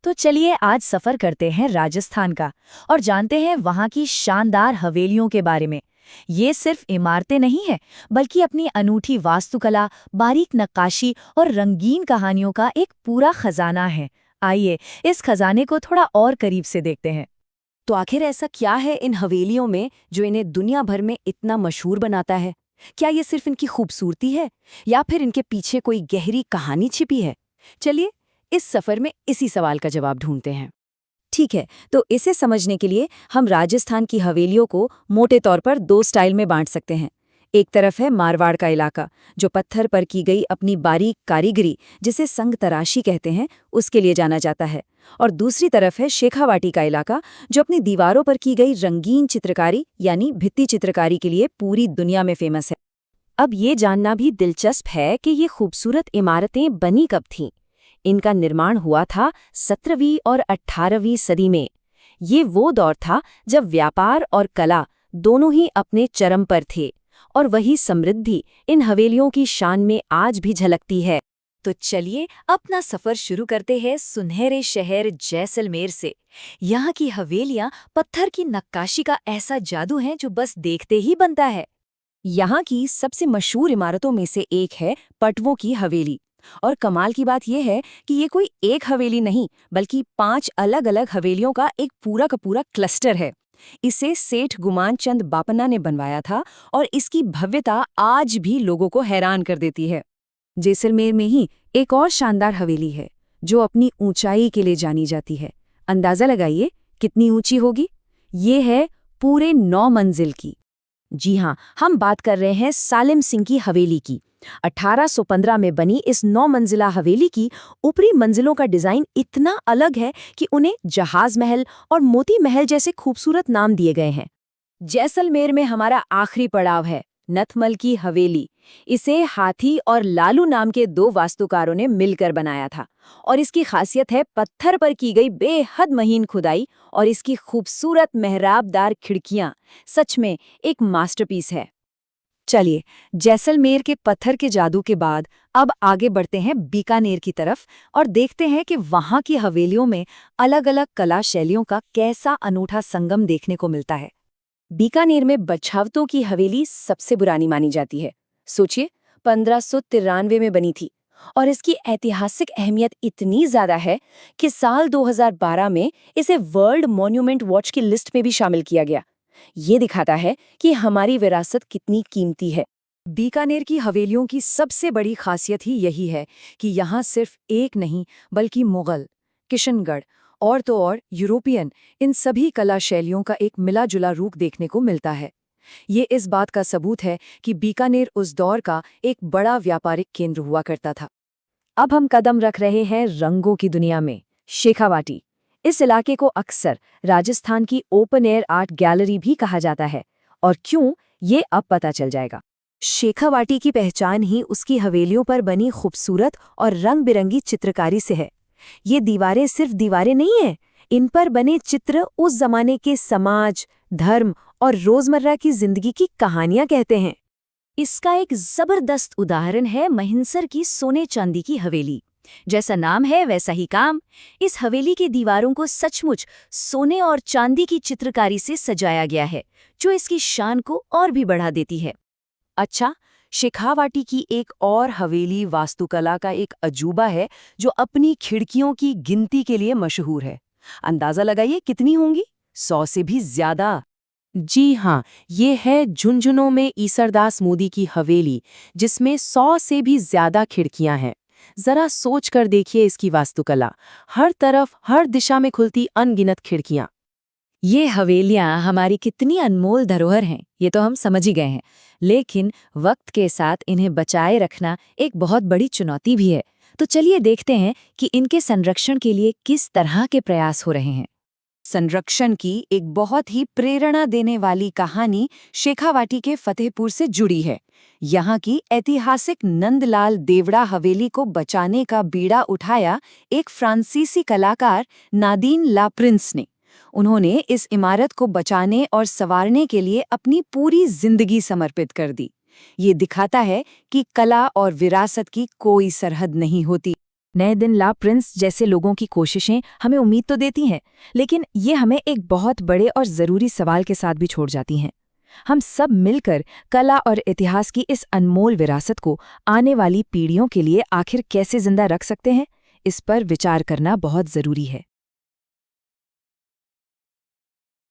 तो चलिए आज सफर करते हैं राजस्थान का और जानते हैं वहाँ की शानदार हवेलियों के बारे में। ये सिर्फ इमारतें नहीं हैं, बल्कि अपनी अनूठी वास्तुकला, बारीक नक्काशी और रंगीन कहानियों का एक पूरा खजाना है। आइए इस खजाने को थोड़ा और करीब से देखते हैं। तो आखिर ऐसा क्या है इन हवेलियों में जो इन्हें दुनिया भर में इतना मशहूर बनाता है? क्या ये सिर्फ इनकी खूबसूरती है या फिर इनके पीछे कोई गहरी कहानी छिपी है? चलिए इस सफर में इसी सवाल का जवाब ढूंढते हैं। ठीक है, तो इसे समझने के लिए हम राजस्थान की हवेलियों को मोटे तौर पर दो स्टाइल में बांट सकते हैं। एक तरफ है मारवाड़ का इलाका, जो पत्थर पर की गई अपनी बारीक कारीगरी, जिसे संग तराशी कहते हैं, उसके लिए जाना जाता है। और दूसरी तरफ है शेखावाटी का इलाका, जो अपनी दीवारों पर की गई रंगीन चित्रकारी यानी भित्ति चित्रकारी के लिए पूरी दुनिया में फेमस है। अब ये जानना भी दिलचस्प है कि ये खूबसूरत इमारतें बनी कब थीं। इनका निर्माण हुआ था 17वीं और 18वीं सदी में। ये वो दौर था जब व्यापार और कला दोनों ही अपने चरम पर थे, और वही समृद्धि इन हवेलियों की शान में आज भी झलकती है। तो चलिए अपना सफर शुरू करते हैं सुनहरे शहर जैसलमेर से। यहाँ की हवेलियाँ पत्थर की नक्काशी का ऐसा जादू है जो बस देखते ही बनता है। यहाँ की सबसे मशहूर इमारतों में से एक है पटवों की हवेली। और कमाल की बात यह है कि ये कोई एक हवेली नहीं, बल्कि 5 अलग अलग हवेलियों का एक पूरा का पूरा क्लस्टर है। इसे सेठ गुमान चंद बापन्ना ने बनवाया था, और इसकी भव्यता आज भी लोगों को हैरान कर देती है। जैसलमेर में ही एक और शानदार हवेली है जो अपनी ऊंचाई के लिए जानी जाती है। अंदाजा लगाइए कितनी ऊंची होगी। ये है पूरे 9 मंजिल की। जी हाँ, हम बात कर रहे हैं सालिम सिंह की हवेली की। 1815 में बनी इस 9 मंजिला हवेली की ऊपरी मंजिलों का डिजाइन इतना अलग है कि उन्हें जहाज महल और मोती महल जैसे खूबसूरत नाम दिए गए हैं। जैसलमेर में हमारा आखिरी पड़ाव है नथमल की हवेली। इसे हाथी और लालू नाम के 2 वास्तुकारों ने मिलकर बनाया था, और इसकी खासियत है पत्थर पर की गई बेहद महीन खुदाई और इसकी खूबसूरत मेहराबदार खिड़कियां। सच में एक मास्टरपीस है। चलिए, जैसलमेर के पत्थर के जादू के बाद अब आगे बढ़ते हैं बीकानेर की तरफ और देखते हैं कि वहां की हवेलियों में अलग-अलग कला शैलियों का कैसा अनूठा संगम देखने को मिलता है। बीकानेर में बछावतों की हवेली सबसे पुरानी मानी जाती है। सोचिए, 1593 में बनी थी, और इसकी ऐतिहासिक अहमियत इतनी ज्यादा है कि साल 2012 में इसे वर्ल्ड मॉन्यूमेंट वॉच की लिस्ट में भी शामिल किया गया। ये दिखाता है कि हमारी विरासत कितनी कीमती है। बीकानेर की हवेलियों की सबसे बड़ी खासियत ही यही है कि यहाँ सिर्फ एक नहीं, बल्कि मुगल, किशनगढ़ और तो और यूरोपियन, इन सभी कला शैलियों का एक मिला जुला रूप देखने को मिलता है। ये इस बात का सबूत है कि बीकानेर उस दौर का एक बड़ा व्यापारिक केंद्र हुआ करता था। अब हम कदम रख रहे हैं रंगों की दुनिया में। शेखावाटी, इस इलाके को अक्सर राजस्थान की ओपन एयर आर्ट गैलरी भी कहा जाता है। और क्यों, ये अब पता चल जाएगा। शेखावाटी की पहचान ही उसकी हवेलियों पर बनी खूबसूरत और रंग बिरंगी चित्रकारी से है। ये दीवारें सिर्फ दीवारें नहीं हैं, इन पर बने चित्र उस जमाने के समाज, धर्म और रोजमर्रा की जिंदगी की कहानियां कहते हैं। इसका एक जबरदस्त उदाहरण है महिंसर की सोने चांदी की हवेली। जैसा नाम है वैसा ही काम। इस हवेली की दीवारों को सचमुच सोने और चांदी की चित्रकारी से सजाया गया है, जो इसकी शान को और भी बढ़ा देती है। अच्छा, शेखावाटी की एक और हवेली वास्तुकला का एक अजूबा है जो अपनी खिड़कियों की गिनती के लिए मशहूर है। अंदाजा लगाइए कितनी होंगी? 100 से भी ज्यादा। जी हाँ, ये है झुंझुनों में ईसरदास मोदी की हवेली, जिसमें 100 से भी ज्यादा खिड़कियां हैं। जरा सोच कर देखिए इसकी वास्तुकला। हर तरफ, हर दिशा में खुलती अनगिनत खिड़कियां। ये हवेलियां हमारी कितनी अनमोल धरोहर हैं, ये तो हम समझ ही गए हैं। लेकिन वक्त के साथ इन्हें बचाए रखना एक बहुत बड़ी चुनौती भी है। तो चलिए देखते हैं कि इनके संरक्षण के लिए किस तरह के प्रयास हो रहे हैं। संरक्षण की एक बहुत ही प्रेरणा देने वाली कहानी शेखावाटी के फतेहपुर से जुड़ी है। यहाँ की ऐतिहासिक नंदलाल देवड़ा हवेली को बचाने का बीड़ा उठाया एक फ्रांसीसी कलाकार नादीन ला प्रिंस ने। उन्होंने इस इमारत को बचाने और संवारने के लिए अपनी पूरी जिंदगी समर्पित कर दी। ये दिखाता है कि कला और विरासत की कोई सरहद नहीं होती। नए दिन ला प्रिंस जैसे लोगों की कोशिशें हमें उम्मीद तो देती हैं, लेकिन ये हमें एक बहुत बड़े और ज़रूरी सवाल के साथ भी छोड़ जाती हैं। हम सब मिलकर कला और इतिहास की इस अनमोल विरासत को आने वाली पीढ़ियों के लिए आखिर कैसे जिंदा रख सकते हैं, इस पर विचार करना बहुत ज़रूरी है।